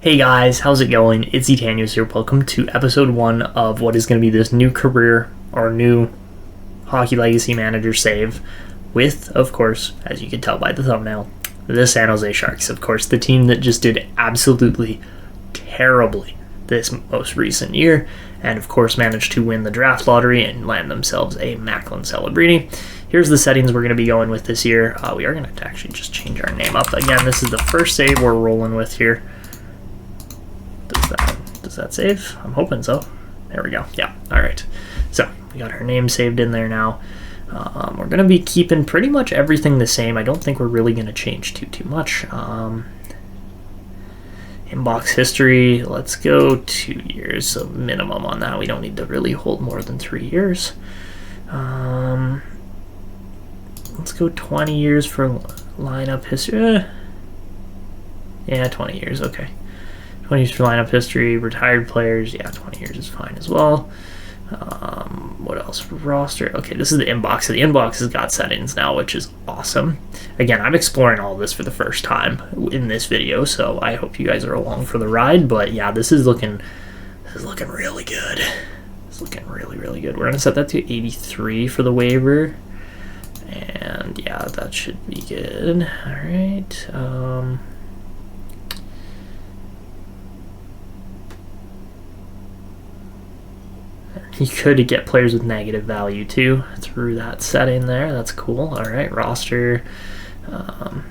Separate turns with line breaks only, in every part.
Hey guys, how's it going? It's Etanyos here. Welcome to episode 1 of what is going to be this new career or new Hockey Legacy Manager save with, of course, as you can tell by the thumbnail, the San Jose Sharks. Of course, the team that just did absolutely terribly this most recent year and, of course, managed to win the draft lottery and land themselves a Macklin Celebrini. Here's the settings we're going to be going with this year. We are going to actually just change our name up. Again, this is the first save we're rolling with here. Does that save? I'm hoping so. There we go. Yeah. All right. So we got her name saved in there now. We're going to be keeping pretty much everything the same. I don't think we're really going to change too much. Inbox history. Let's go 2 years. So minimum on that. We don't need to really hold more than 3 years. Let's go 20 years for lineup history. Yeah, 20 years. Okay. 20 years for lineup history, retired players, yeah, 20 years is fine as well. What else? Roster. Okay, this is the inbox. So the inbox has got settings now, which is awesome. Again, I'm exploring all this for the first time in this video, so I hope you guys are along for the ride. But yeah, this is looking really good. It's looking really good. We're gonna set that to 83 for the waiver, and yeah, that should be good. All right. You could get players with negative value too through that setting there. That's cool. All right, roster. Look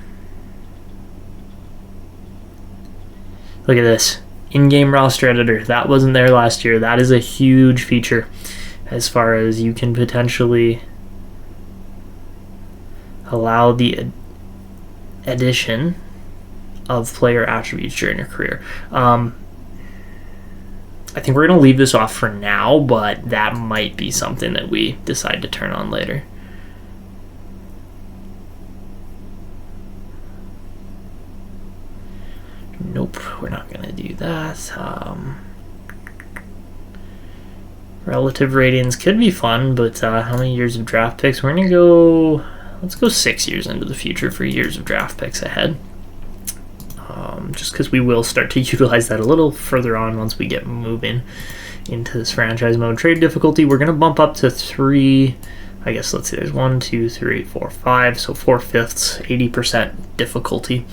at this. In-game roster editor. That wasn't there last year. That is a huge feature as far as you can potentially allow the addition of player attributes during your career. I think we're going to leave this off for now, but that might be something that we decide to turn on later. Nope, we're not going to do that. Relative ratings could be fun, but how many years of draft picks? We're going to go, let's go 6 years into the future for years of draft picks ahead. Just because we will start to utilize that a little further on once we get moving into this franchise mode. Trade difficulty, we're going to bump up to 3, I guess, let's see, there's 1, 2, 3, 4, 5, so 4/5, 80% difficulty.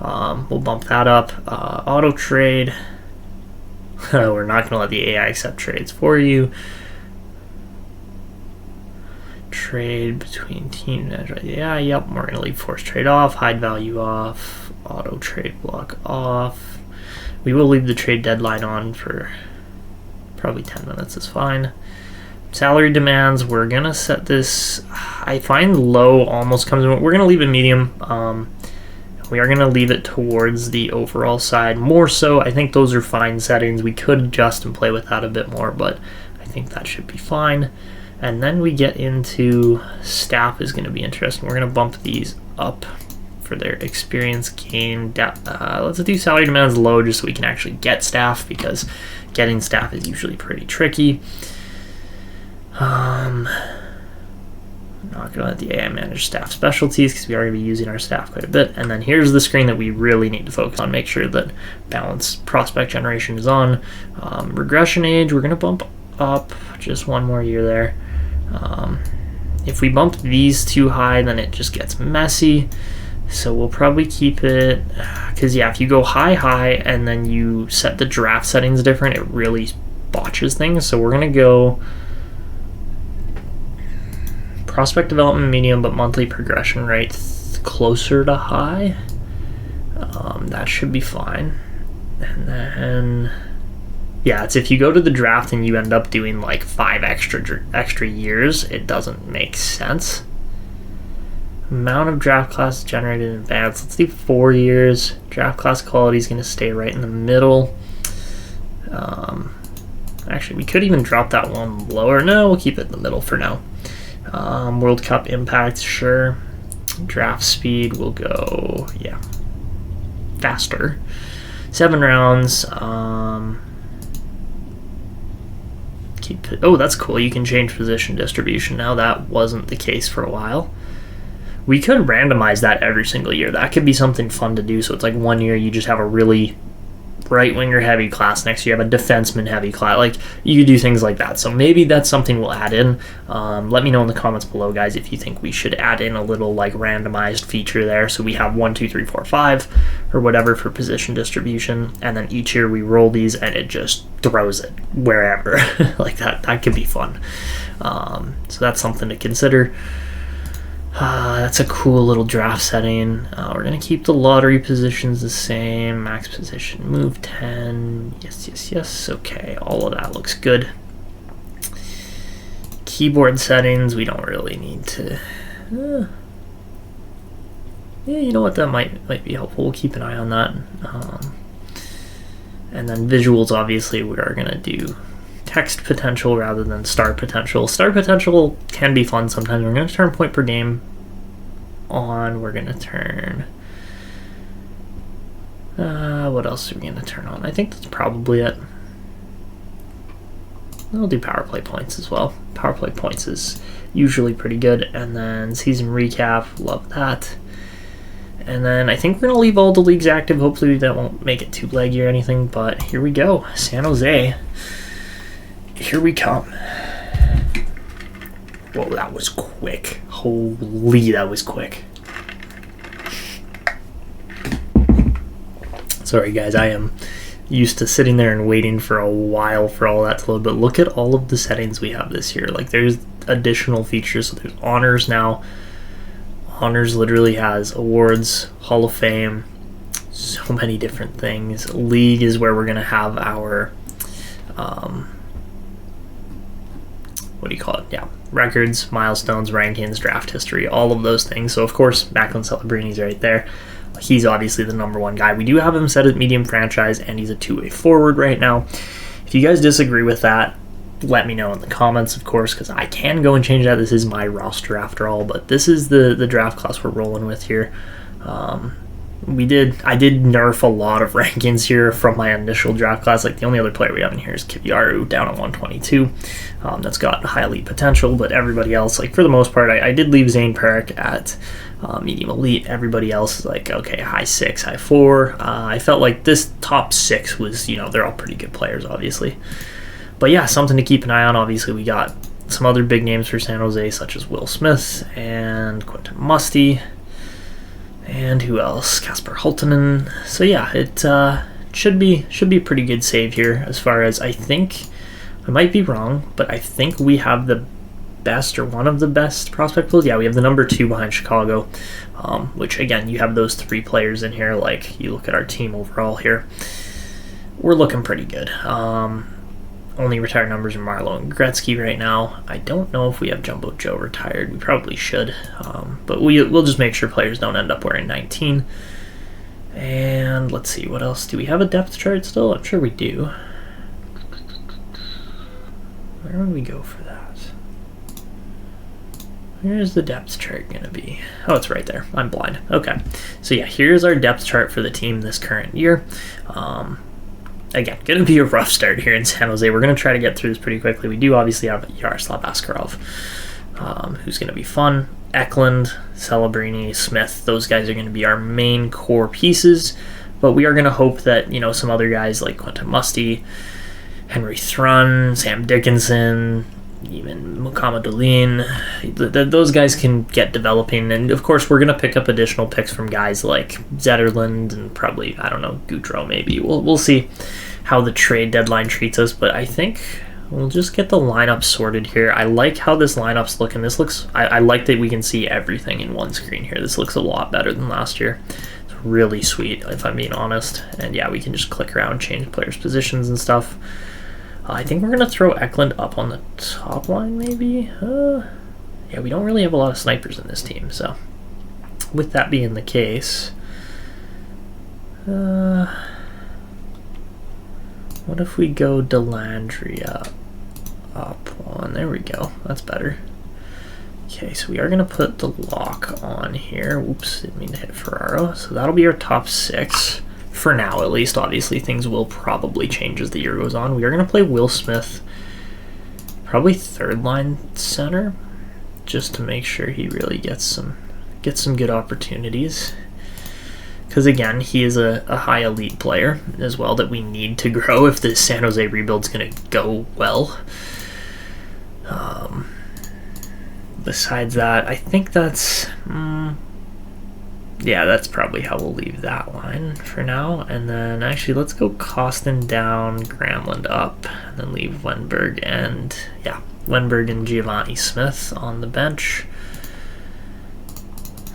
We'll bump that up. Auto trade, we're not going to let the AI accept trades for you. Trade between teams, yeah, yep, we're going to leave forced trade off, hide value off, auto trade block off. We will leave the trade deadline on for probably 10 minutes is fine. Salary demands, we're gonna set this, I find low almost comes in, we're gonna leave it medium. We are gonna leave it towards the overall side more so. I think those are fine settings. We could adjust and play with that a bit more, but I think that should be fine. And then we get into staff is gonna be interesting. We're gonna bump these up for their experience gain. Let's do salary demands low just so we can actually get staff, because getting staff is usually pretty tricky. I'm not going to let the AI manage staff specialties because we are going to be using our staff quite a bit. And then here's the screen that we really need to focus on. Make sure that balanced prospect generation is on. Regression age, we're going to bump up just 1 more year there. If we bump these too high, then it just gets messy. So we'll probably keep it, because yeah, if you go high, and then you set the draft settings different, it really botches things. So we're going to go prospect development medium, but monthly progression rate closer to high. That should be fine. And then, yeah, it's if you go to the draft and you end up doing like 5 extra years, it doesn't make sense. Amount of draft class generated in advance. Let's do 4 years. Draft class quality is going to stay right in the middle. Actually, we could even drop that one lower. No, we'll keep it in the middle for now. World Cup impact, sure. Draft speed will go, yeah, faster. 7 rounds. Keep it. Oh, that's cool. You can change position distribution now. That wasn't the case for a while. We could randomize that every single year. That could be something fun to do. So it's like 1 year you just have a really right winger heavy class next year. You have a defenseman heavy class. Like, you do things like that. So maybe that's something we'll add in. Let me know in the comments below, guys, if you think we should add in a little like randomized feature there. So we have 1, 2, 3, 4, 5 or whatever for position distribution, and then each year we roll these and it just throws it wherever. Like that could be fun. So that's something to consider. That's a cool little draft setting. We're going to keep the lottery positions the same. Max position, move 10. Yes. Okay, all of that looks good. Keyboard settings, we don't really need to... yeah, you know what? That might be helpful. We'll keep an eye on that. And then visuals, obviously, we are going to do text potential rather than star potential. Star potential can be fun sometimes. We're going to turn point per game on. We're going to turn... what else are we going to turn on? I think that's probably it. We'll do power play points as well. Power play points is usually pretty good. And then season recap, love that. And then I think we're going to leave all the leagues active. Hopefully that won't make it too laggy or anything. But here we go. San Jose. Here we come. Whoa, that was quick. Holy, that was quick. Sorry, guys. I am used to sitting there and waiting for a while for all that to load. But look at all of the settings we have this year. Like, there's additional features. So there's honors now. Honors literally has awards, Hall of Fame, so many different things. League is where we're going to have our... what do you call it? Yeah, records, milestones, rankings, draft history, all of those things. So, of course, Macklin Celebrini's right there. He's obviously the #1 guy. We do have him set at medium franchise, and he's a two-way forward right now. If you guys disagree with that, let me know in the comments, of course, because I can go and change that. This is my roster after all, but this is the draft class we're rolling with here. I did nerf a lot of rankings here from my initial draft class. Like, the only other player we have in here is Kiviaru down at 122. That's got high elite potential, but everybody else, like, for the most part, I did leave Zane Perrick at medium elite. Everybody else is like, okay, high 6, high 4. I felt like this top 6 was, they're all pretty good players, obviously. But yeah, something to keep an eye on. Obviously, we got some other big names for San Jose, such as Will Smith and Quentin Musty. And who else? Kasper Hultinen. So yeah, it should be a pretty good save here. As far as I think, I might be wrong, but I think we have the best or one of the best prospect pools. Yeah, we have the #2 behind Chicago, which again, you have those 3 players in here. Like, you look at our team overall here, we're looking pretty good. Only retired numbers are Marlowe and Gretzky right now. I don't know if we have Jumbo Joe retired. We probably should. But we'll just make sure players don't end up wearing 19. And let's see, what else? Do we have a depth chart still? I'm sure we do. Where would we go for that? Where's the depth chart going to be? Oh, it's right there. I'm blind. Okay. So yeah, here's our depth chart for the team this current year. Again, going to be a rough start here in San Jose. We're going to try to get through this pretty quickly. We do obviously have Yaroslav Askarov, who's going to be fun. Eklund, Celebrini, Smith, those guys are going to be our main core pieces. But we are going to hope that, some other guys like Quentin Musty, Henry Thrun, Sam Dickinson, even Mukhamadullin, those guys can get developing. And, of course, we're going to pick up additional picks from guys like Zetterlund and probably, I don't know, Goudreau maybe. We'll see how the trade deadline treats us, but I think we'll just get the lineup sorted here. I like how this lineup's looking. This looks, I like that we can see everything in one screen here. This looks a lot better than last year. It's really sweet, if I'm being honest. And yeah, we can just click around, change players' positions and stuff. I think we're going to throw Eklund up on the top line, maybe. Yeah, we don't really have a lot of snipers in this team, so with that being the case, what if we go Delandria up one? There we go. That's better. Okay, so we are going to put the lock on here. Whoops, didn't mean to hit Ferraro. So that'll be our top 6. For now, at least. Obviously, things will probably change as the year goes on. We are going to play Will Smith, probably 3rd line center, just to make sure he really gets some good opportunities. because again, he is a high elite player as well that we need to grow if this San Jose rebuild's going to go well. Besides that, I think that's... yeah, that's probably how we'll leave that line for now. And then actually, let's go Costin down, Gramland up, and then leave Wenberg and, yeah, Wenberg and Giovanni Smith on the bench.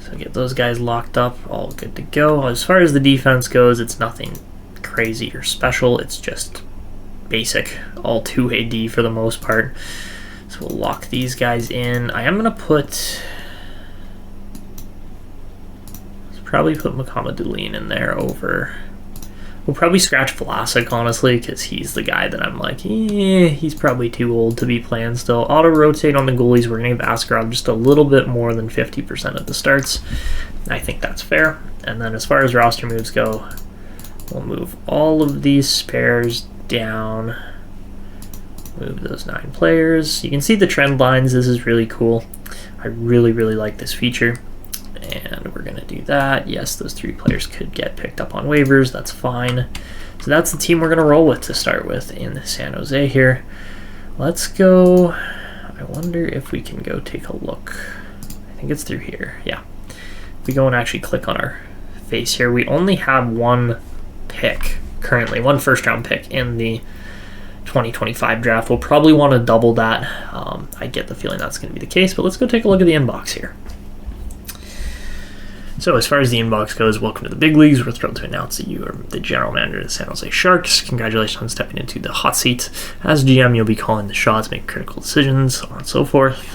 So get those guys locked up, all good to go. As far as the defense goes, it's nothing crazy or special. It's just basic, all 2-way D for the most part. So we'll lock these guys in. I am going to put... probably put Mukhamadullin in there over... We'll probably scratch Vlasic, honestly, because he's the guy that I'm like, he's probably too old to be playing still. Auto-rotate on the goalies. We're going to give Askarov just a little bit more than 50% of the starts. I think that's fair. And then as far as roster moves go, we'll move all of these spares down. Move those 9 players. You can see the trend lines. This is really cool. I really, really like this feature. And we're going to do that. Yes, those 3 players could get picked up on waivers. That's fine. So that's the team we're going to roll with to start with in San Jose here. Let's go. I wonder if we can go take a look. I think it's through here. Yeah. If we go and actually click on our face here, we only have 1 pick currently, 1 first-round pick in the 2025 draft. We'll probably want to double that. I get the feeling that's going to be the case, but let's go take a look at the inbox here. So as far as the inbox goes, welcome to the big leagues. We're thrilled to announce that you are the general manager of the San Jose Sharks. Congratulations on stepping into the hot seat. As GM, you'll be calling the shots, making critical decisions, so on and so forth.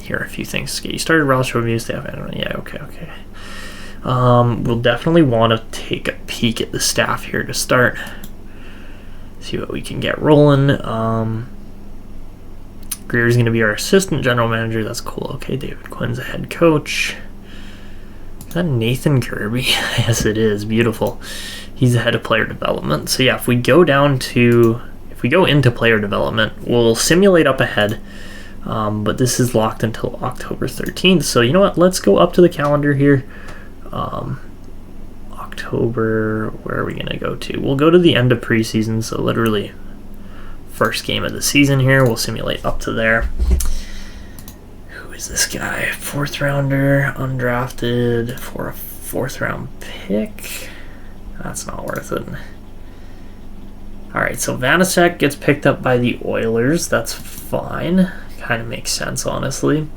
Here are a few things to get you started. Roster review, staff, yeah, okay. We'll definitely want to take a peek at the staff here to start. See what we can get rolling. Greer's going to be our assistant general manager. That's cool. Okay, David Quinn's a head coach. Is that Nathan Kirby? Yes, it is. Beautiful. He's the head of player development. So yeah, if we go into player development, we'll simulate up ahead. But this is locked until October 13th. So you know what? Let's go up to the calendar here. October, where are we going to go to? We'll go to the end of preseason. So literally first game of the season here. We'll simulate up to there. Is this guy 4th rounder, undrafted for a 4th round pick? That's not worth it. Alright, so Vanacek gets picked up by the Oilers. That's fine. Kind of makes sense, honestly.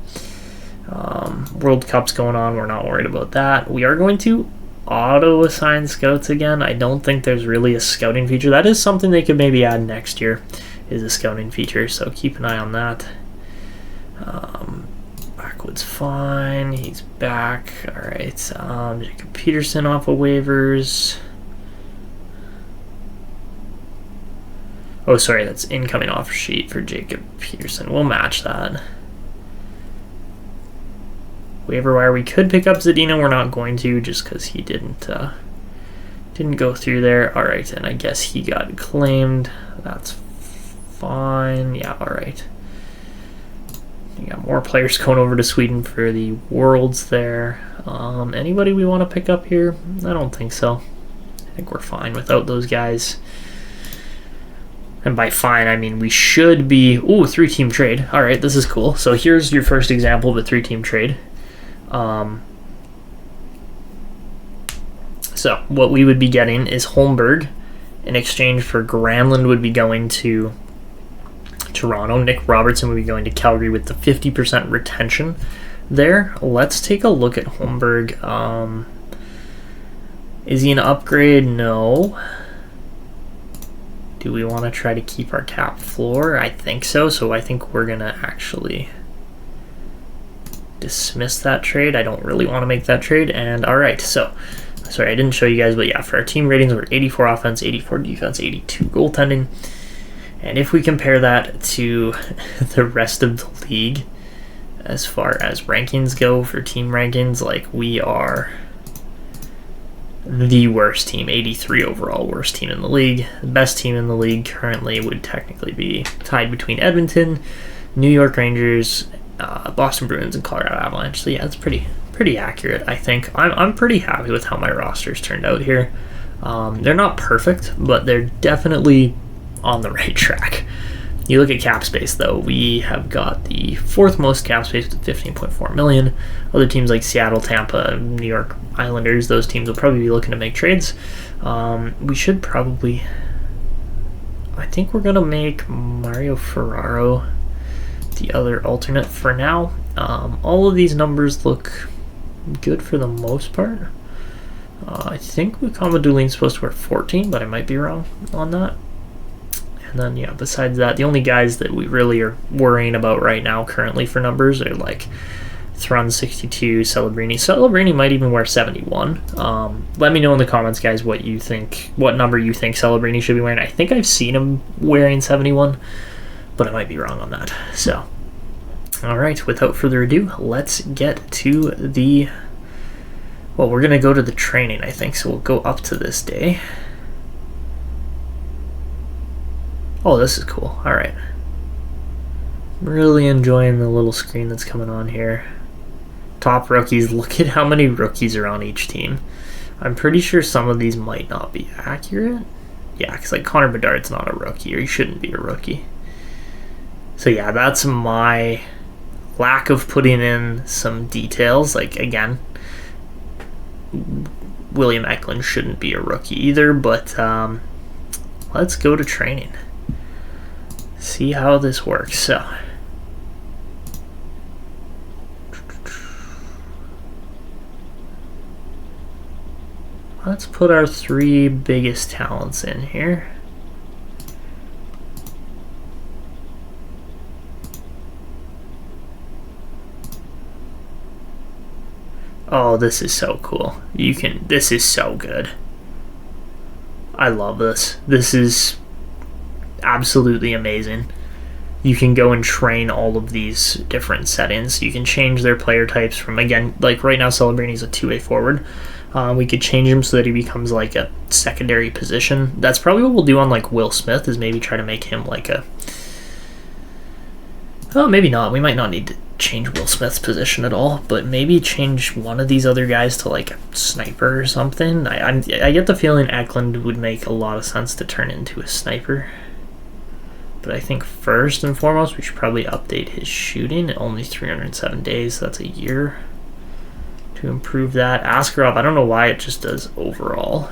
World Cup's going on. We're not worried about that. We are going to auto-assign scouts again. I don't think there's really a scouting feature. That is something they could maybe add next year, is a scouting feature, so keep an eye on that. Backwood's fine. He's back. Alright. Jacob Peterson off of waivers. Oh, sorry. That's incoming offer sheet for Jacob Peterson. We'll match that. Waiver wire. We could pick up Zadina. We're not going to just because he didn't go through there. Alright. And I guess he got claimed. That's fine. Yeah. Alright. You got more players going over to Sweden for the Worlds there. Anybody we want to pick up here? I don't think so. I think we're fine without those guys. And by fine, I mean we should be... Ooh, 3-team trade. All right, this is cool. So here's your first example of a 3-team trade. So what we would be getting is Holmberg in exchange for Granlund would be going to Toronto. Nick Robertson will be going to Calgary with the 50% retention there. Let's take a look at Holmberg. Is he an upgrade? No. Do we want to try to keep our cap floor? I think so. So I think we're going to actually dismiss that trade. I don't really want to make that trade. And all right, so sorry I didn't show you guys, but yeah, for our team ratings, we're 84 offense, 84 defense, 82 goaltending. And if we compare that to the rest of the league, as far as rankings go for team rankings, like we are the worst team, 83 overall, worst team in the league. The best team in the league currently would technically be tied between Edmonton, New York Rangers, Boston Bruins, and Colorado Avalanche. So yeah, it's pretty pretty accurate, I think. I'm pretty happy with how my roster's turned out here. They're not perfect, but they're definitely on the right track. You look at cap space, though, we have got the 4th most cap space with 15.4 million. Other teams like Seattle, Tampa, New York Islanders, those teams will probably be looking to make trades. We should probably... I think we're going to make Mario Ferraro the other alternate for now. All of these numbers look good for the most part. I think Mukhamadullin supposed to wear 14, but I might be wrong on that. And then, yeah, besides that, the only guys that we really are worrying about right now currently for numbers are like Thrun 62, Celebrini. Celebrini might even wear 71. Let me know in the comments, guys, what you think, what number you think Celebrini should be wearing. I think I've seen him wearing 71, but I might be wrong on that. So, all right, without further ado, let's get to the... Well, we're going to go to the training, I think, so we'll go up to this day. Oh, this is cool. All right. Really enjoying the little screen that's coming on here. Top rookies. Look at how many rookies are on each team. I'm pretty sure some of these might not be accurate. Yeah, because like Connor Bedard's not a rookie, or he shouldn't be a rookie. So yeah, that's my lack of putting in some details. Like, again, William Eklund shouldn't be a rookie either, but let's go to training. See how this works. So, let's put our 3 biggest talents in here. Oh, this is so cool. This is so good. I love this. This is absolutely amazing. You can go and train all of these different settings. You can change their player types from, again, like right now Celebrini's a 2-way forward. We could change him so that he becomes like a secondary position. That's probably what we'll do on like Will Smith, is maybe try to make him like a... Oh, maybe not. We might not need to change Will Smith's position at all, but maybe change one of these other guys to like a sniper or something. I get the feeling Eklund would make a lot of sense to turn into a sniper. But I think first and foremost, we should probably update his shooting. Only 307 days, so that's a year to improve that. Askarov, I don't know why it just does overall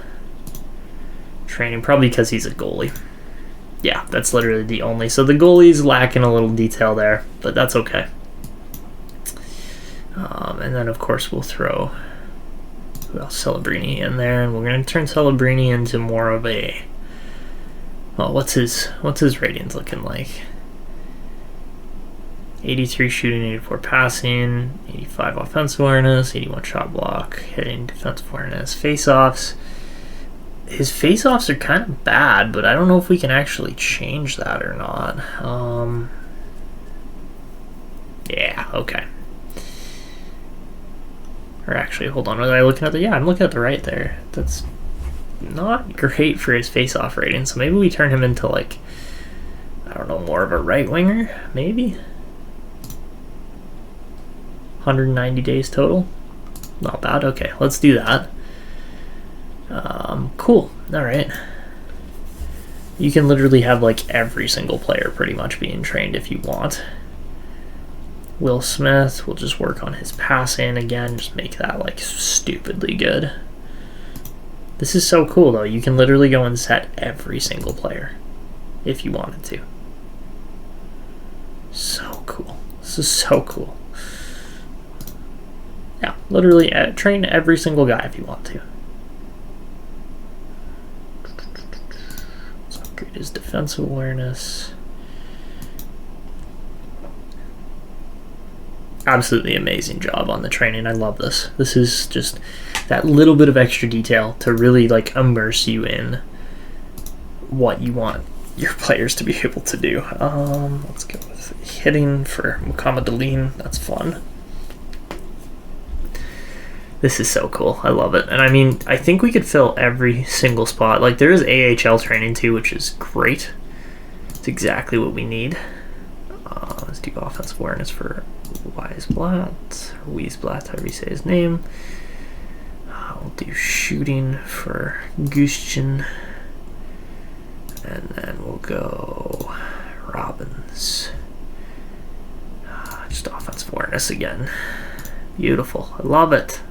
training. Probably because he's a goalie. Yeah, that's literally the only. So the goalie's lacking a little detail there, but that's okay. And then, of course, we'll throw Celebrini in there, and we're going to turn Celebrini into more of a... Well, what's his ratings looking like? 83 shooting, 84 passing, 85 offensive awareness, 81 shot block, hitting, defensive awareness, face-offs. His face-offs are kind of bad, but I don't know if we can actually change that or not. Yeah, okay. Or actually, hold on, was I looking at the... Yeah, I'm looking at the right there. That's not great for his face-off rating, so maybe we turn him into, like, I don't know, more of a right winger, maybe? 190 days total. Not bad. Okay, let's do that. Cool. Alright. You can literally have, like, every single player pretty much being trained if you want. Will Smith, we'll just work on his passing again, just make that, like, stupidly good. This is so cool, though. You can literally go and set every single player if you wanted to. So cool. This is so cool. Yeah, literally train every single guy if you want to. Let's upgrade his defensive awareness. Absolutely amazing job on the training. I love this. This is just that little bit of extra detail to really like immerse you in what you want your players to be able to do. Let's go with hitting for Mukhamadullin. That's fun. This is so cool. I love it. And I mean, I think we could fill every single spot. Like, there is AHL training too, which is great. It's exactly what we need. Let's do offensive awareness for Wiesblatt, however you say his name. We'll do shooting for Gushchin. And then we'll go Robbins. Just offensive awareness again. Beautiful. I love it.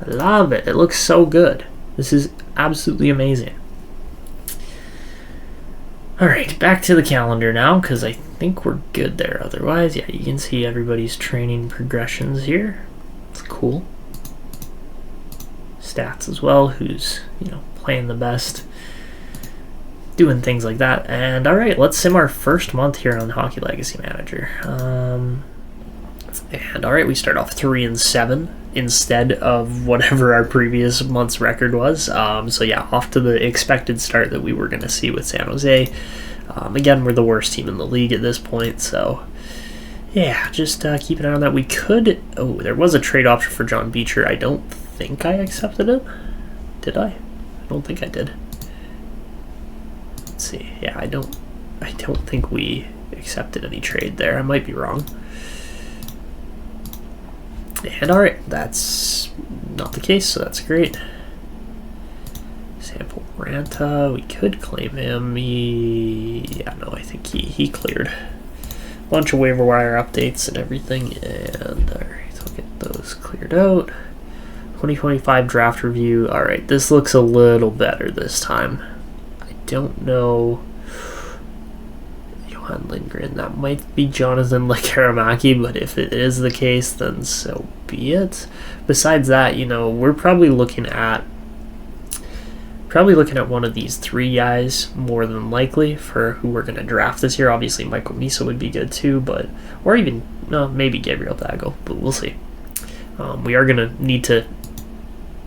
I love it. It looks so good. This is absolutely amazing. Alright, back to the calendar now, because I think we're good there. Otherwise, yeah, you can see everybody's training progressions here. It's cool. Stats as well, who's, playing the best. Doing things like that. And alright, let's sim our first month here on Hockey Legacy Manager. And alright, we start off 3-7 instead of whatever our previous month's record was. So yeah, off to the expected start that we were going to see with San Jose. Again, we're the worst team in the league at this point, so yeah, just keep an eye on that. We could... Oh, there was a trade option for John Beecher. I don't think I accepted it. Did I? I don't think I did. Let's see. Yeah, I don't think we accepted any trade there. I might be wrong. And alright, that's not the case, so that's great. Sample Ranta, we could claim him. I think he cleared. Bunch of waiver wire updates and everything, and alright, so I'll get those cleared out. 2025 draft review. Alright, this looks a little better this time. I don't know. Johan Lindgren, that might be Jonathan Lekaramaki, but if it is the case, then so be it. Besides that, we're probably looking at one of these three guys more than likely for who we're going to draft this year. Obviously, Michael Misa would be good too, or even maybe Gabriel Dago, but we'll see. We are going to need to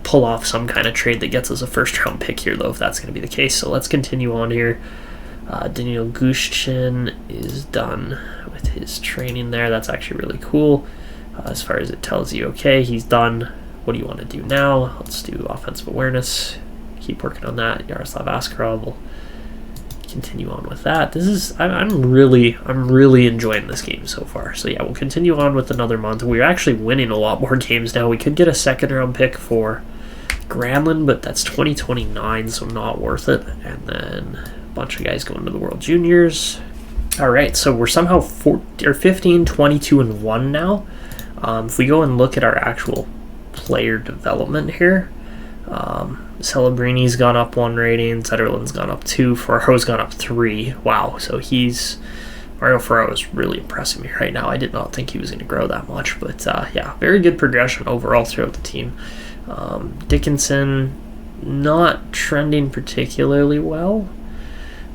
pull off some kind of trade that gets us a first-round pick here, though, if that's going to be the case. So let's continue on here. Daniel Gushchin is done with his training there. That's actually really cool. As far as it tells you, okay, he's done. What do you want to do now? Let's do offensive awareness. Keep working on that. Yaroslav Askarov will continue on with that. I'm really enjoying this game so far. So yeah, we'll continue on with another month. We're actually winning a lot more games now. We could get a second-round pick for Granlund, but that's 2029, so not worth it. And then a bunch of guys going to the World Juniors. All right, so we're somehow 15, 22, and 1 now. If we go and look at our actual player development here, Celebrini's gone up 1 rating, Zetterlund's gone up 2, Ferraro's gone up 3. Wow, so Mario Ferraro is really impressing me right now. I did not think he was going to grow that much, but yeah, very good progression overall throughout the team. Dickinson, not trending particularly well,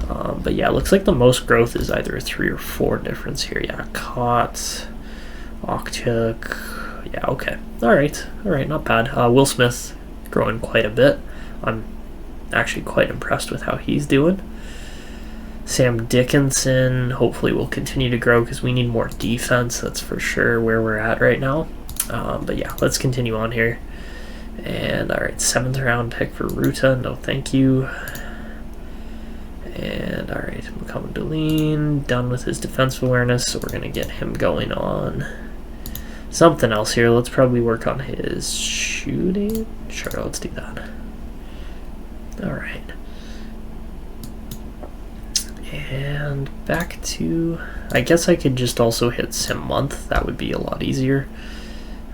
but yeah, it looks like the most growth is either a 3 or 4 difference here. Yeah, Kott, Okchuk, yeah, okay. All right, not bad. Will Smith growing quite a bit. I'm actually quite impressed with how he's doing. Sam Dickinson hopefully will continue to grow because we need more defense. That's for sure where we're at right now. But yeah, let's continue on here. And all right, 7th round pick for Ruta. No, thank you. And all right, Mukhamadullin done with his defensive awareness, so we're gonna get him going on something else here. Let's probably work on his shooting. Sure, let's do that. All right. And back to, I guess I could just also hit sim month. That would be a lot easier.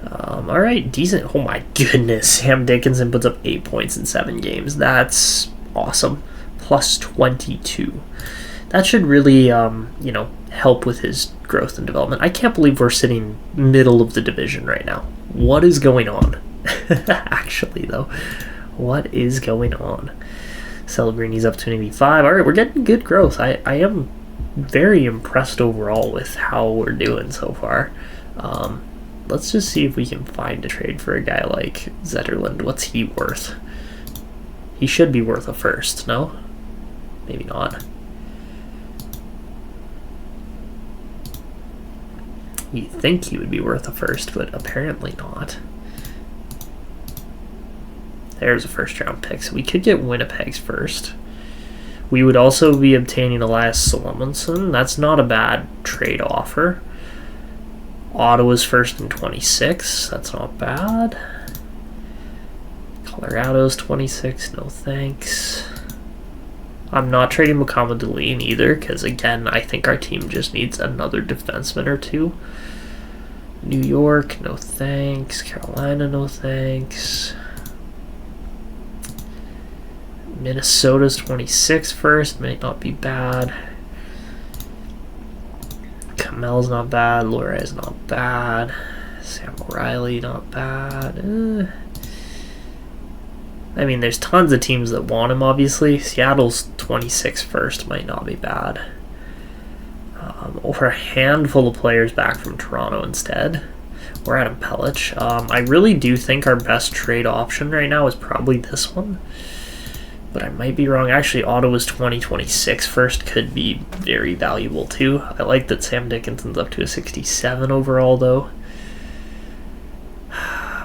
All right, decent. Oh my goodness. Sam Dickinson puts up 8 points in 7 games. That's awesome. Plus 22. That should really, help with his growth and development. I can't believe we're sitting middle of the division right now. What is going on? Actually, though, what is going on? Celebrini's up to an 85. All right, we're getting good growth. I am very impressed overall with how we're doing so far. Let's just see if we can find a trade for a guy like Zetterlund. What's he worth? He should be worth a first, no? Maybe not. You'd think he would be worth a first, but apparently not. There's a first-round pick, so we could get Winnipeg's first. We would also be obtaining Elias Solomonson. That's not a bad trade offer. Ottawa's first and 26. That's not bad. Colorado's 26. No thanks. I'm not trading Mukhamadullin either because, again, I think our team just needs another defenseman or two. New York, no thanks. Carolina, no thanks. Minnesota's 26 first. Might not be bad. Kamel's not bad. Lore's not bad. Sam O'Reilly, not bad. I mean, there's tons of teams that want him, obviously. Seattle's 26 first might not be bad. Or a handful of players back from Toronto instead. Or Adam Pellich. I really do think our best trade option right now is probably this one. But I might be wrong. Actually, Ottawa's 2026 first could be very valuable too. I like that Sam Dickinson's up to a 67 overall though.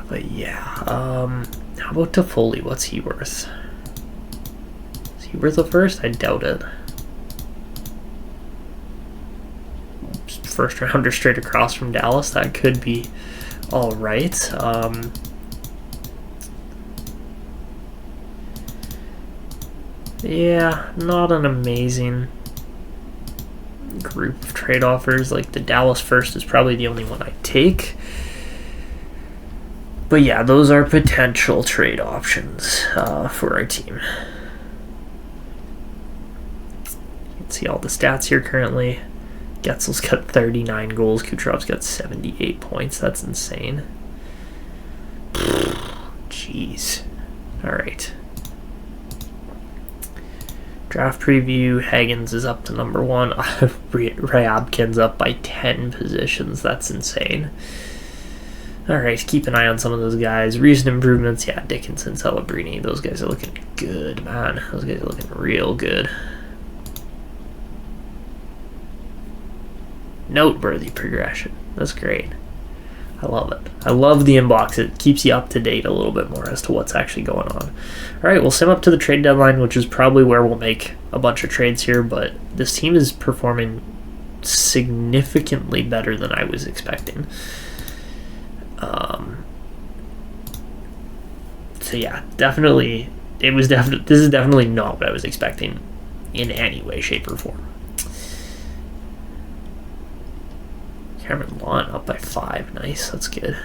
But yeah, how about Toffoli? What's he worth? Is he worth a first? I doubt it. First rounder straight across from Dallas. That could be all right. Yeah, not an amazing group of trade offers. Like the Dallas first is probably the only one I take. But yeah, those are potential trade options for our team. You can see all the stats here currently. Getzel's got 39 goals. Kucherov's got 78 points. That's insane. Jeez. All right. Draft preview. Hagens is up to number 1. Ryabkin's up by 10 positions. That's insane. Alright, keep an eye on some of those guys. Recent improvements, yeah, Dickinson, Celebrini. Those guys are looking good, man. Those guys are looking real good. Noteworthy progression. That's great. I love it. I love the inbox. It keeps you up to date a little bit more as to what's actually going on. Alright, we'll sim up to the trade deadline, which is probably where we'll make a bunch of trades here, but this team is performing significantly better than I was expecting. So yeah, definitely, this is definitely not what I was expecting in any way, shape, or form. Cameron Lawn up by 5, nice, that's good.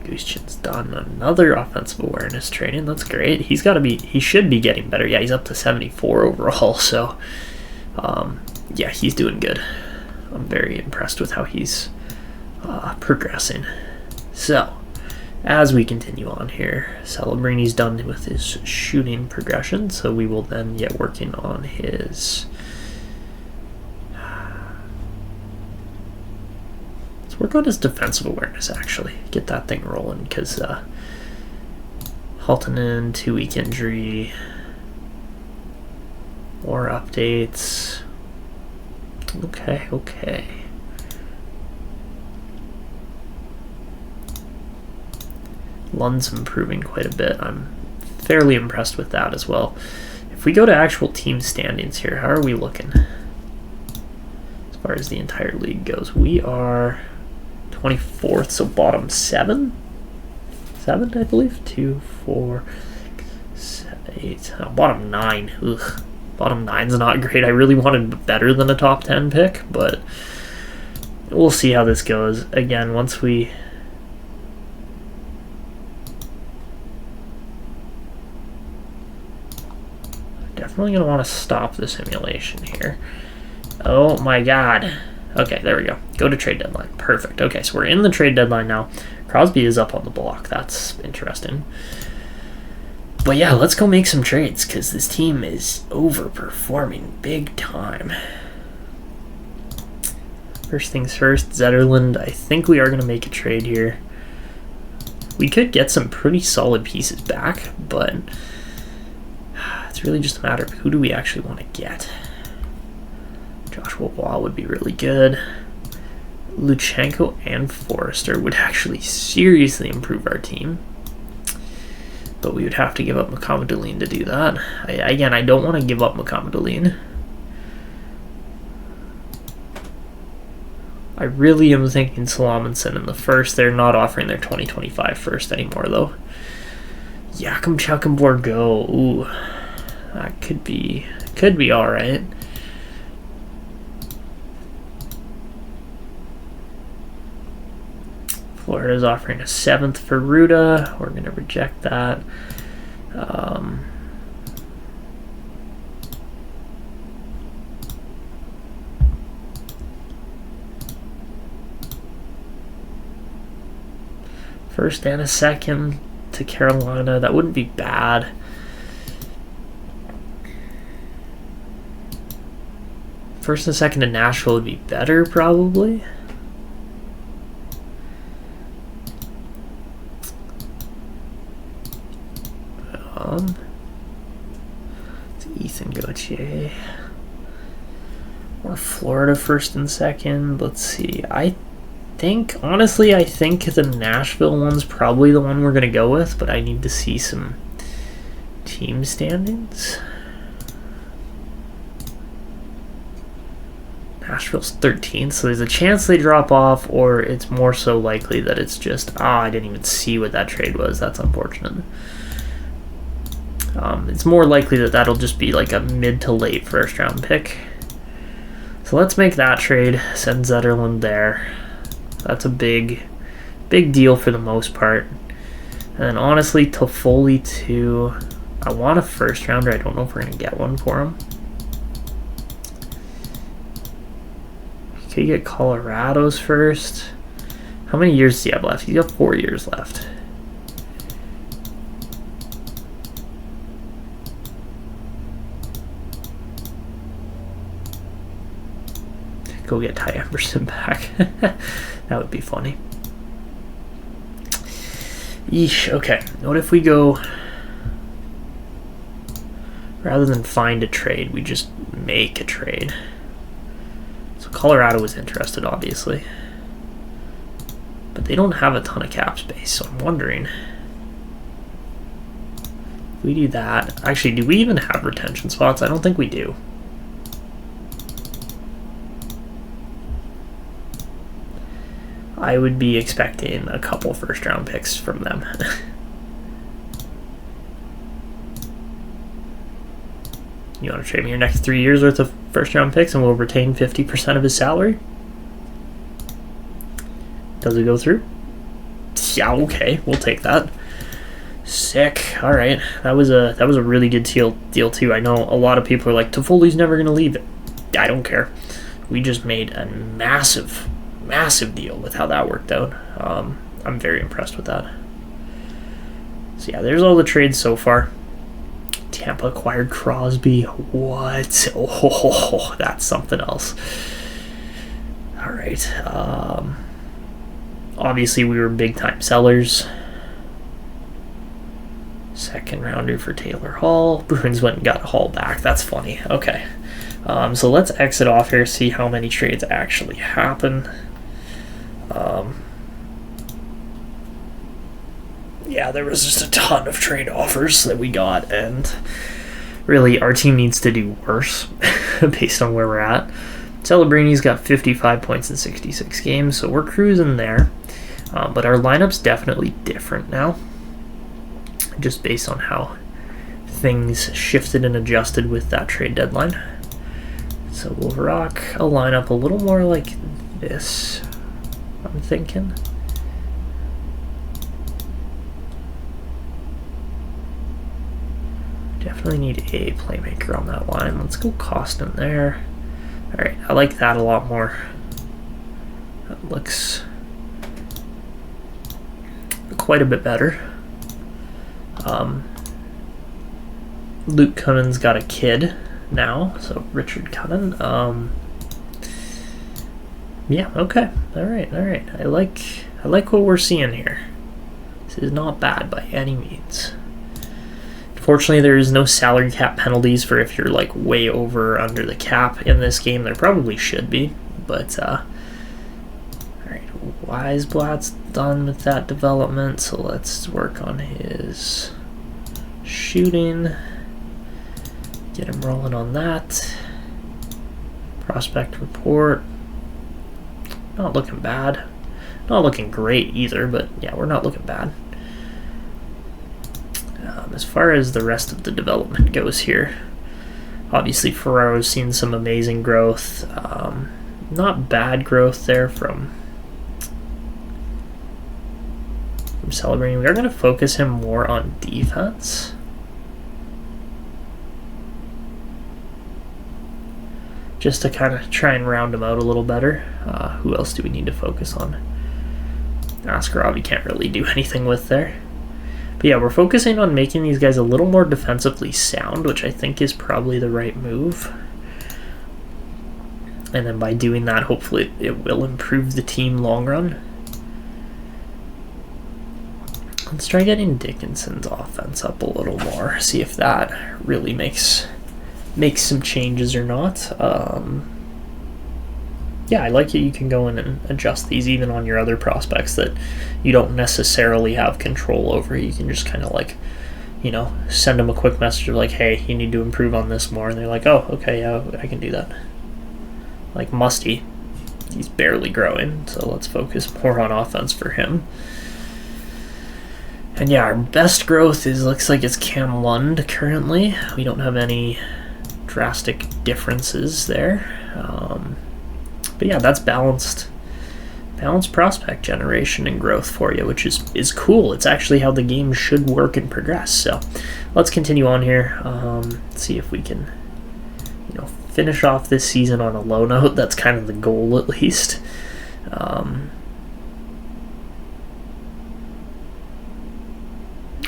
Goosechin's done another offensive awareness training, that's great. He should be getting better. Yeah, he's up to 74 overall, so yeah, he's doing good. I'm very impressed with how he's progressing. So, as we continue on here, Celebrini's done with his shooting progression, so we will then get working on his... Let's work on his defensive awareness, actually. Get that thing rolling, because Haltonen, 2-week injury, more updates... Okay. Lund's improving quite a bit. I'm fairly impressed with that as well. If we go to actual team standings here, how are we looking? As far as the entire league goes, we are 24th, so bottom 7? 7, I believe? 2, 4, 7, 8. Oh, bottom 9. Ugh. Bottom 9's not great. I really wanted better than a top 10 pick, but we'll see how this goes. Again, once we... Definitely going to want to stop the simulation here. Oh my god. Okay, there we go. Go to trade deadline. Perfect. Okay, so we're in the trade deadline now. Crosby is up on the block. That's interesting. But yeah, let's go make some trades because this team is overperforming big time. First things first, Zetterlund. I think we are going to make a trade here. We could get some pretty solid pieces back, but it's really just a matter of who do we actually want to get. Joshua Waugh would be really good. Luchenko and Forrester would actually seriously improve our team. But we would have to give up Mukhamadullin to do that. Again, I don't want to give up Mukhamadullin. I really am thinking Salamanson in the first. They're not offering their 2025 first anymore, though. Yakum Chukum Borgo. Ooh, that could be all right. Florida's offering a 7th for Ruda. We're gonna reject that. First and a 2nd to Carolina. That wouldn't be bad. First and 2nd to Nashville would be better, probably. It's Ethan Gauthier. Or Florida 1st and 2nd. Let's see. Honestly, I think the Nashville one's probably the one we're going to go with, but I need to see some team standings. Nashville's 13th, so there's a chance they drop off, or it's more so likely that it's just, I didn't even see what that trade was. That's unfortunate. It's more likely that that'll just be like a mid to late first round pick. So let's make that trade, send Zetterlund there. That's a big deal for the most part. And then honestly, Toffoli too. I want a first rounder. I don't know if we're going to get one for him. We could get Colorado's first. How many years does he have left? He's got 4 years left. Go get Ty Emerson back. That would be funny. Yeesh, okay. What if we go, rather than find a trade, we just make a trade? So Colorado was interested, obviously. But they don't have a ton of cap space, so I'm wondering. If we do that, actually, do we even have retention spots? I don't think we do. I would be expecting a couple first round picks from them. You want to trade me your next 3 years worth of first round picks and we'll retain 50% of his salary? Does it go through? Yeah, okay, we'll take that. Sick. All right, that was a really good deal too. I know a lot of people are like, Toffoli's never gonna leave it. I don't care. We just made a massive deal with how that worked out. I'm very impressed with that. So yeah, there's all the trades so far. Tampa acquired Crosby. What? Oh, that's something else. All right. Obviously, we were big time sellers. Second rounder for Taylor Hall. Bruins went and got Hall back. That's funny. Okay. So let's exit off here, see how many trades actually happen. Yeah, there was just a ton of trade offers that we got, and really our team needs to do worse based on where we're at. Celebrini's got 55 points in 66 games, so we're cruising there. But our lineup's definitely different now, just based on how things shifted and adjusted with that trade deadline. So we'll rock a lineup a little more like this, I'm thinking. Definitely need a playmaker on that line. Let's go Costin there. Alright, I like that a lot more. That looks quite a bit better. Luke Cunning's got a kid now, so Richard Cunning. Yeah, okay. Alright. I like what we're seeing here. This is not bad by any means. Fortunately, there is no salary cap penalties for if you're like way over or under the cap in this game. There probably should be, but alright, Weisblatt's done with that development, so let's work on his shooting. Get him rolling on that. Prospect report. not looking bad. Not looking great either, but yeah, we're not looking bad. As far as the rest of the development goes here, obviously Ferraro's seen some amazing growth. Not bad growth there from Celebrini. We are going to focus him more on defense. Just to kind of try and round him out a little better. Who else do we need to focus on? Askarov, we can't really do anything with there. But yeah, we're focusing on making these guys a little more defensively sound, which I think is probably the right move. And then by doing that, hopefully it will improve the team long run. Let's try getting Dickinson's offense up a little more. See if that really makes some changes or not. Yeah, I like it. You can go in and adjust these even on your other prospects that you don't necessarily have control over. You can just kind of like, you know, send them a quick message of like, hey, you need to improve on this more. And they're like, oh, okay, yeah, I can do that. Like Musty, he's barely growing, so let's focus more on offense for him. And yeah, our best growth looks like it's Cam Lund currently. We don't have any drastic differences there. But yeah, that's balanced prospect generation and growth for you, which is cool. It's actually how the game should work and progress. So let's continue on here. See if we can, you know, finish off this season on a low note. That's kind of the goal, at least.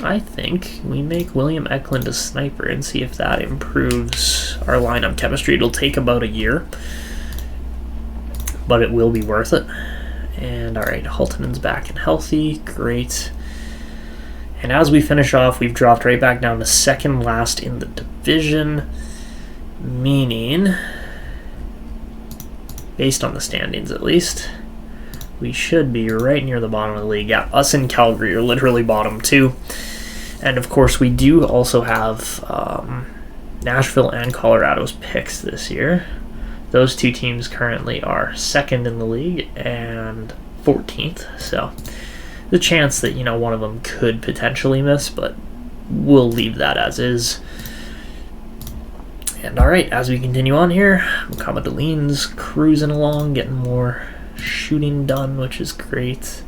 I think we make William Eklund a sniper and see if that improves our lineup chemistry. It'll take about a year, but it will be worth it. And alright, Haltonen's back and healthy. Great. And as we finish off, we've dropped right back down to second last in the division, meaning, based on the standings at least, we should be right near the bottom of the league. Yeah, us and Calgary are literally bottom two. And of course, we do also have Nashville and Colorado's picks this year. Those two teams currently are second in the league and 14th. So the chance that, you know, one of them could potentially miss, but we'll leave that as is. And alright, as we continue on here, Mukhamadullin cruising along, getting more shooting done, which is great.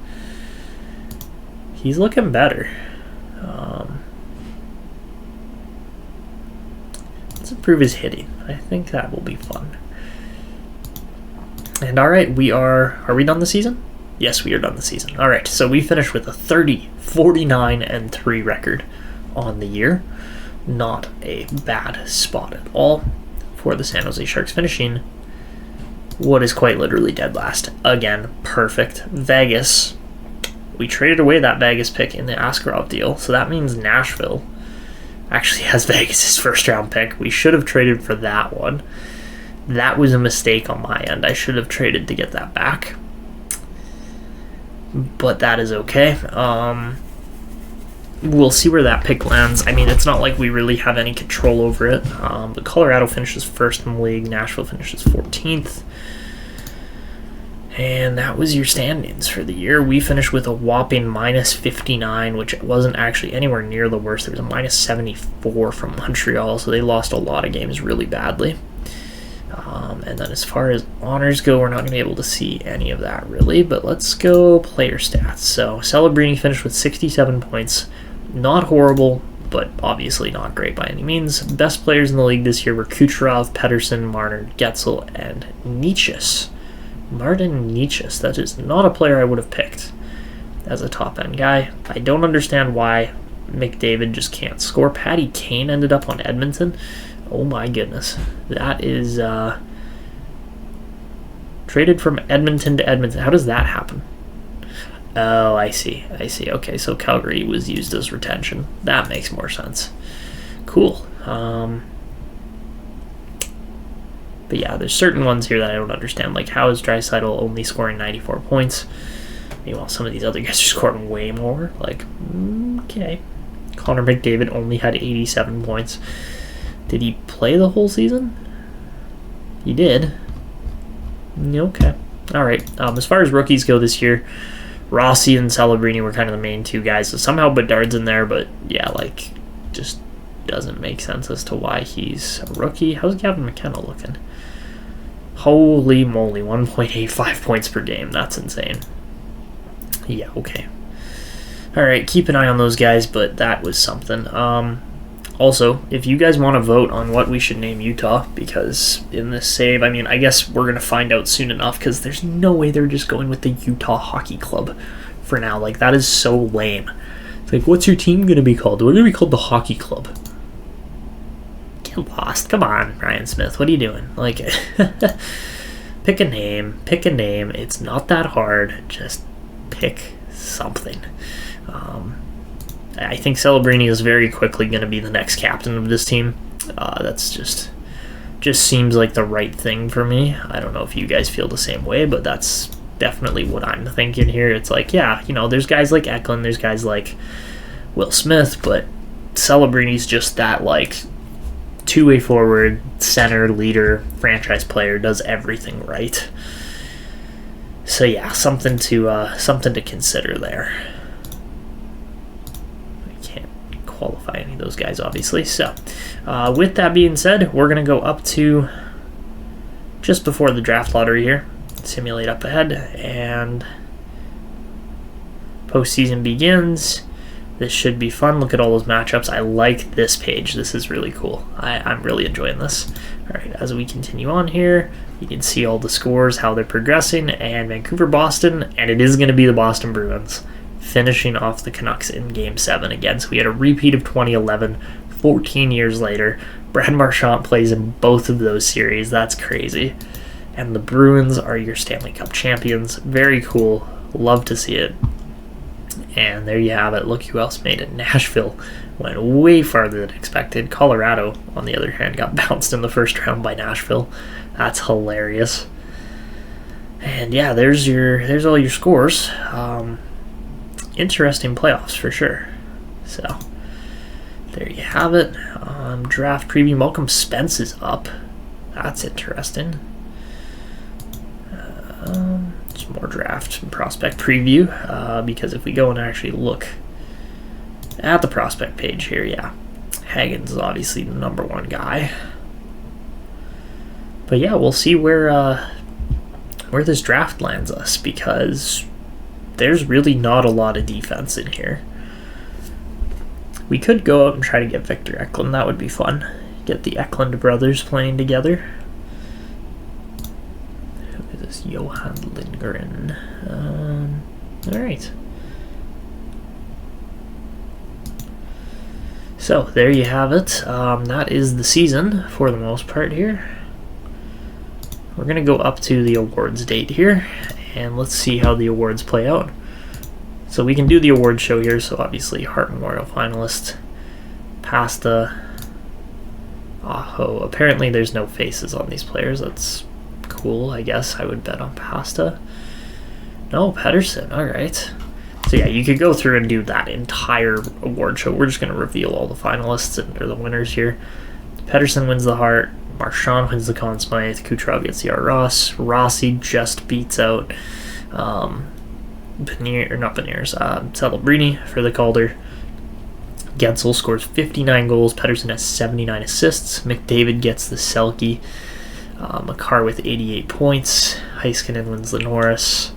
He's looking better. Let's improve his hitting. I think that will be fun. And alright, are we done the season? Yes, we are done the season. Alright, so we finished with a 30, 49, and 3 record on the year. Not a bad spot at all for the San Jose Sharks, finishing what is quite literally dead last. Again, perfect. Vegas, we traded away that Vegas pick in the Askarov deal, so that means Nashville actually has Vegas' first round pick. We should have traded for that one. That was a mistake on my end. I should have traded to get that back. But that is okay. We'll see where that pick lands. I mean, it's not like we really have any control over it. But Colorado finishes first in the league. Nashville finishes 14th. And that was your standings for the year. We finished with a whopping minus 59, which wasn't actually anywhere near the worst. There was a minus 74 from Montreal, so they lost a lot of games really badly. And then as far as honors go, we're not going to be able to see any of that really, but let's go player stats. So Celebrini finished with 67 points. Not horrible, but obviously not great by any means. Best players in the league this year were Kucherov, Pettersson, Marner, Getzel, and Nietzsche. Martin Nietzsche. That is not a player I would have picked as a top-end guy. I don't understand why McDavid just can't score. Patty Kane ended up on Edmonton. Oh my goodness. That is traded from Edmonton to Edmonton. How does that happen? Oh, I see. Okay, so Calgary was used as retention. That makes more sense. Cool. But yeah, there's certain ones here that I don't understand. Like, how is Draisaitl only scoring 94 points? Meanwhile, some of these other guys are scoring way more. Like, okay. Connor McDavid only had 87 points. Did he play the whole season? He did. Okay. All right. As far as rookies go this year, Rossi and Celebrini were kind of the main two guys. So somehow Bedard's in there, but yeah, like, just doesn't make sense as to why he's a rookie. How's Gavin McKenna looking? Holy moly, 1.85 points per game. That's insane. Yeah, okay. All right, keep an eye on those guys, but that was something. Also, if you guys want to vote on what we should name Utah, because in this save, I mean, I guess we're going to find out soon enough, because there's no way they're just going with the Utah Hockey Club for now. Like, that is so lame. It's like, what's your team going to be called? We're going to be called the Hockey Club. Get lost. Come on, Ryan Smith. What are you doing? Like, pick a name. Pick a name. It's not that hard. Just pick something. I think Celebrini is very quickly going to be the next captain of this team. That's just seems like the right thing for me. I don't know if you guys feel the same way, but that's definitely what I'm thinking here. It's like, yeah, you know, there's guys like Eklund, there's guys like Will Smith, but Celebrini's just that, like, two-way forward, center, leader, franchise player, does everything right. So yeah, something to consider there. Qualify any of those guys, obviously. So with that being said, we're going to go up to just before the draft lottery here, simulate up ahead, and postseason begins. This should be fun. Look at all those matchups. I like this page. This is really cool. I'm really enjoying this. All right, as we continue on here, you can see all the scores, how they're progressing, and Vancouver, Boston, and it is going to be the Boston Bruins finishing off the Canucks in Game 7 again. So we had a repeat of 2011, 14 years later. Brad Marchand plays in both of those series. That's crazy. And the Bruins are your Stanley Cup champions. Very cool. Love to see it. And there you have it. Look who else made it. Nashville went way farther than expected. Colorado, on the other hand, got bounced in the first round by Nashville. That's hilarious. And yeah, there's all your scores. Interesting playoffs for sure. So there you have it. Draft preview. Malcolm Spence is up. That's interesting. Just more draft and prospect preview, because if we go and actually look at the prospect page here, yeah, Hagen's is obviously the number one guy. But yeah, we'll see where this draft lands us, because there's really not a lot of defense in here. We could go out and try to get Victor Eklund. That would be fun. Get the Eklund brothers playing together. Who is this? Johan Lindgren. Alright. So, there you have it. That is the season, for the most part here. We're going to go up to the awards date here, and let's see how the awards play out. So we can do the award show here. So obviously Hart Memorial finalist, Pasta. Oh, apparently there's no faces on these players. That's cool, I guess. I would bet on Pasta. No, Pedersen. All right. So yeah, you could go through and do that entire award show. We're just going to reveal all the finalists or the winners here. Pedersen wins the Hart. Marchand wins the Conn Smythe. Couture gets the Art Ross. Rossi just beats out Celebrini for the Calder. Gensel scores 59 goals. Pedersen has 79 assists. McDavid gets the Selke. Makar with 88 points. Heiskanen wins the Norris.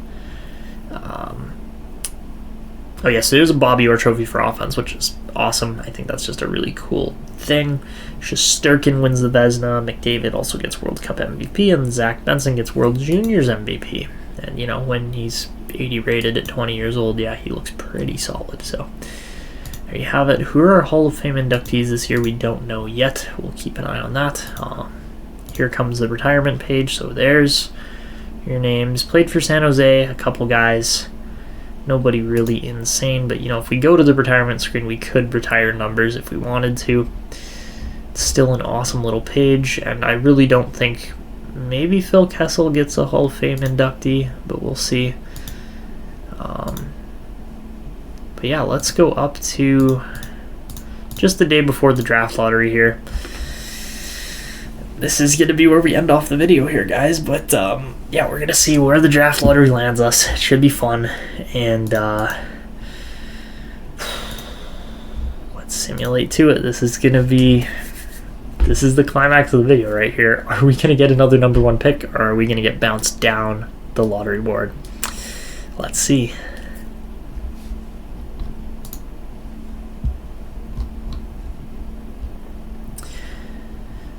So there's a Bobby Orr trophy for offense, which is awesome. I think that's just a really cool thing. Shesterkin wins the Vezina. McDavid also gets World Cup MVP, and Zach Benson gets World Juniors MVP. And, you know, when he's 80 rated at 20 years old, yeah, he looks pretty solid. So there you have it. Who are our Hall of Fame inductees this year? We don't know yet. We'll keep an eye on that. Here comes the retirement page. So there's your names. Played for San Jose, a couple guys. Nobody really insane, but, you know, if we go to the retirement screen, we could retire numbers if we wanted to. It's still an awesome little page, and I really don't think maybe Phil Kessel gets a Hall of Fame inductee, but we'll see. But yeah, let's go up to just the day before the draft lottery here. this is going to be where we end off the video here, guys. But yeah, we're going to see where the draft lottery lands us. It should be fun. And let's simulate to it. This is the climax of the video right here. Are we going to get another number 1 pick, or are we going to get bounced down the lottery board? Let's see.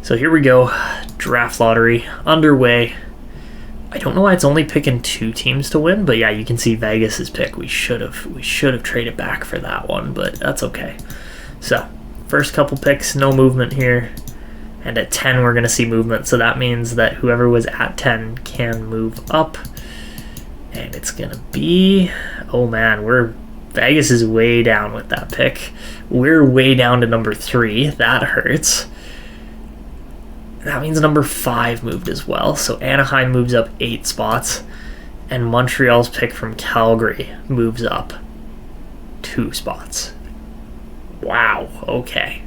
So here we go, draft lottery underway. I don't know why it's only picking 2 teams to win, but yeah, you can see Vegas's pick. We should have traded back for that one, but that's okay. So first couple picks, no movement here, and at 10 we're gonna see movement. So that means that whoever was at 10 can move up, and it's gonna be, oh man, Vegas is way down with that pick. We're way down to number 3. That hurts. That means number 5 moved as well. So Anaheim moves up 8 spots, and Montreal's pick from Calgary moves up 2 spots. Wow, okay.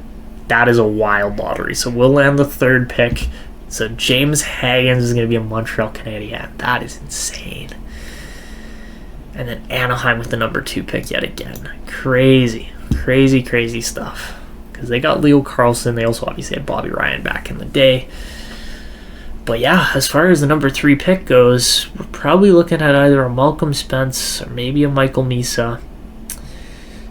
That is a wild lottery. So we'll land the 3rd pick. So James Hagens is going to be a Montreal Canadien. That is insane. And then Anaheim with the number 2 pick yet again. Crazy, crazy, crazy stuff. Because they got Leo Carlson. They also obviously had Bobby Ryan back in the day. But yeah, as far as the number 3 pick goes, we're probably looking at either a Malcolm Spence or maybe a Michael Misa.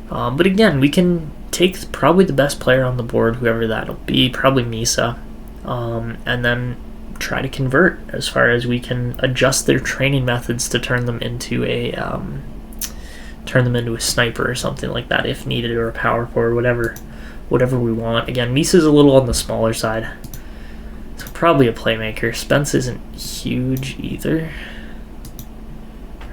But again, we can take probably the best player on the board, whoever that'll be, probably Misa, and then try to convert as far as we can adjust their training methods to turn them into a sniper or something like that if needed, or a power forward, whatever we want. Again, Misa's a little on the smaller side, so probably a playmaker. Spence isn't huge either.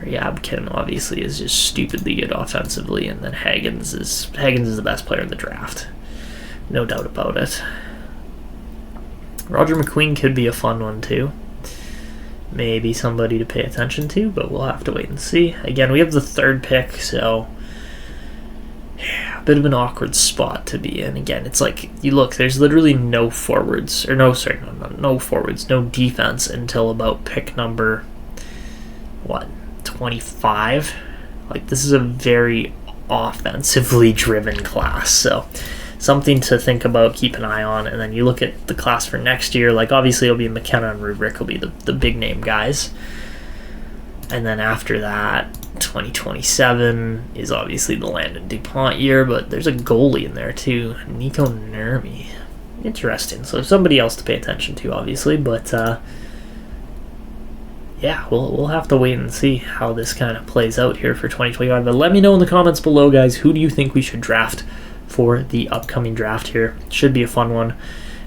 Yabkin obviously is just stupidly good offensively, and then Hagens is the best player in the draft, no doubt about it. Roger McQueen could be a fun one too, maybe somebody to pay attention to, but we'll have to wait and see. Again, we have the 3rd pick, so yeah, a bit of an awkward spot to be in. Again, it's like, you look, there's literally no forwards, or no forwards, no defense until about pick number 25. Like, this is a very offensively driven class, so something to think about, keep an eye on. And then you look at the class for next year, like obviously it'll be McKenna and Rubrick will be the big name guys, and then after that 2027 is obviously the Landon DuPont year, but there's a goalie in there too, Nico Nurmi. Interesting, so somebody else to pay attention to obviously, but yeah, we'll have to wait and see how this kind of plays out here for 2025. But let me know in the comments below, guys, who do you think we should draft for the upcoming draft here? It should be a fun one.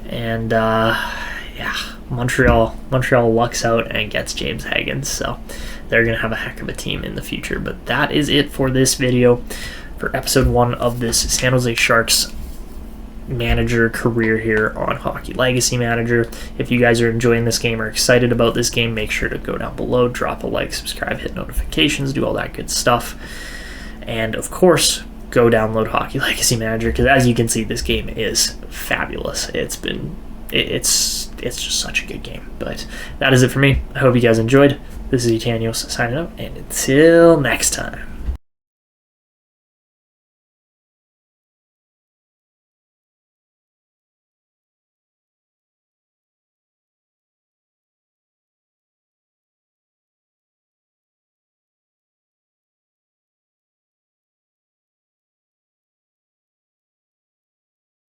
And yeah, Montreal lucks out and gets James Hagens, so they're going to have a heck of a team in the future. But that is it for this video, for episode 1 of this San Jose Sharks manager career here on Hockey Legacy Manager. If you guys are enjoying this game or excited about this game, make sure to go down below, drop a like, subscribe, hit notifications, do all that good stuff. And of course, go download Hockey Legacy Manager, because as you can see, this game is fabulous. It's just such a good game. But that is it for me. I hope you guys enjoyed. This is Etanyos signing out, and until next time.